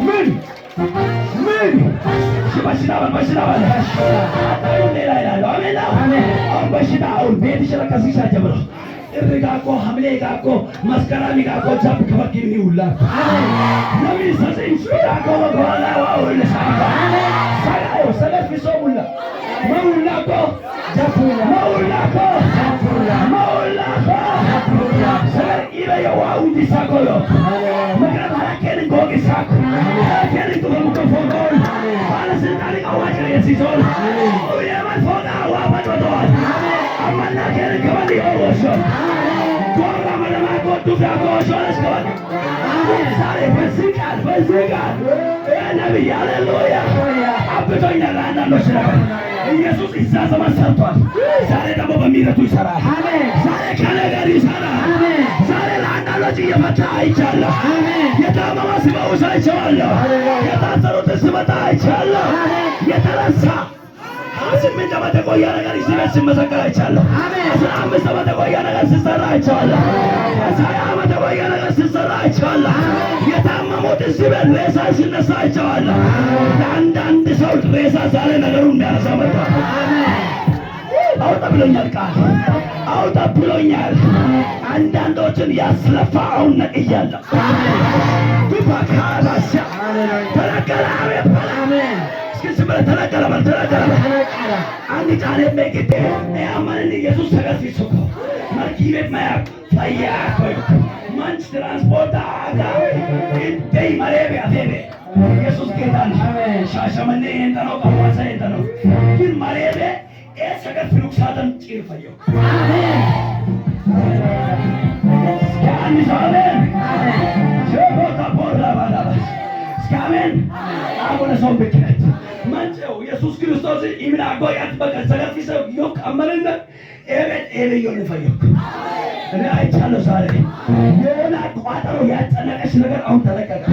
ምን በሽታ ሌላ ይላሉ። አሜን። አሁን በሽታ አሁን ቤትሽ ከዚህ ሰዓት ጀምሮ እርጋቆ ሐምሌ ጋቆ መስከረም ጋቆ ጃብ ከበኪኒ ሁላ ነሚ ሰሰኝ ሱዳቆ ወላ ዋው ለሳካ ሳይው ሰለፍ ቢሶሙላ ማውላቆ ጃፉላ ማውላቆ ሰር ኢበየ ዋው ዲሳቆሎ መግራት አላከን ጎግ ሳኩ አላከን ጎግ ከፎጎ ባለስልጣን አዋጅ የሲሶል ወያማን ፎጋ ዋባዶዶል አማና ከን ከበዲ ኦሮሾ ጎራ መለማቆ ዱጋቆ ሾለስ ከበዲ ዛሬ በዝቃል ነቢይ ሃሌሉያ አብቶኛል። አንዳንዶች ነገር ኢየሱስ እዛ ዘመን ሰርቷል። ዛሬ ደግሞ በሚረቱ ይሰራል። ዛሬ ከነገር ይሰራል። ዛሬ ለአንዳንዶች እየፈታ አይቻለሁ። የታመመ ሲፈውስ አይቼዋለሁ። የታሰሩትን ሲፈታ አይቻለሁ። የተረሳ 8 ዓመት የቆየ ነገር እዚህ ቤት ሲመሰከር አይቻለሁ። 15 ዓመት የቆየ ነገር ሲሰራ አይቻለሁ። 20 ዓመት የቆየ ነገር ሲሰራ አይቻለሁ። የታመሙት እዚህ ቤት ሬሳ ሲነሳ አይቻለሁ። ለአንዳንድ ሰው ሬሳ ዛሬ ነገሩን የሚያነሳ መጥቷል። አውጣ ብሎኛል፣ ቃል አውጣ ብሎኛል። አንዳንዶችን ያስለፋ አሁን ነቅያለሁ። ዱባካባሻ ተነቀለ። አሜን። ተነቀለ አንድ ጫኔ በግዴ ያማን ኢየሱስ ተገርፊሱኮ መርኪቤ ማያቅ ፈያኮ ማንች ትራንስፖርት አጋ እንዴ ማሬቤ አፌቤ ኢየሱስ ጌታ ነው። ሻሸመኔ እንተኖ ቀዋሳ እንተኖ ግን ማሬቤ ኤሰገርፊሉ ሳተን ጭርፈዮ አሜን። ስካን ዛሬን ጀቦታ ቦራ ባላባ ስካሜን አቡነ ሰው በክነት መንጨው ኢየሱስ ክርስቶስ ኢምናጎ ያጥበቀ ሰለፊሰው ዮክ አመለና ኤቤዮን ፈየው እኔ አይቻለሁ። ዛሬ የሆነ ቋጠሮ ያጨነቀሽ ነገር አሁን ተለቀቀ።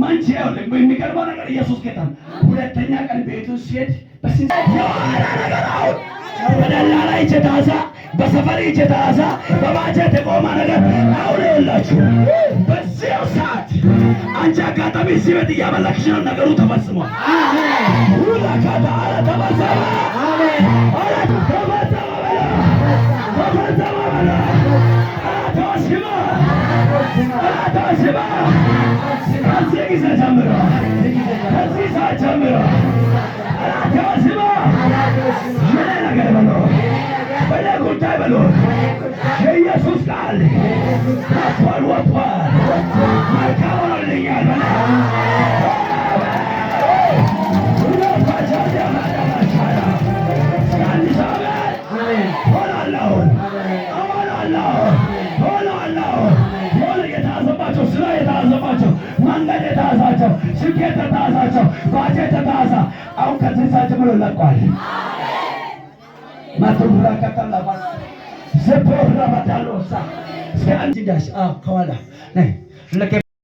መንጨው የሚገርመው ነገር ኢየሱስ ጌታ ሁለተኛ ቀን ቤቱ ሲሄድ ነገር አሁን በደላላ ይቸታሳ በሰፈር ይቸታሳ በባጀት የቆማ ነገር አሁን የላችሁ። በዚህ ሰዓት አንቺ አጋጣሚ እዚህ ቤት እያመለክሽ ነው። ነገሩ ተፈጽሟል። ሁላካታ አለ ተፈጸመ። ከዚህ ጊዜ ጀምሮ ከዚህ ሰዓት ጀምሮ ምን ነገር በሎ በለ ጉዳይ በሎ የኢየሱስ ቃል ወጥቷል። መልካም ሆኖልኛል። የተያዘባቸው ስራ የተያዘባቸው መንገድ የተያዛቸው ስኬት የተያዛቸው ባጀት የተያዛ አሁን ከዚህ ሰዓት ጀምሮ ለቋል። ማቱራ ከተላባ ዘፖራ ባዳሎሳ እስከ አንቺ ዳሽ ከኋላ ነይ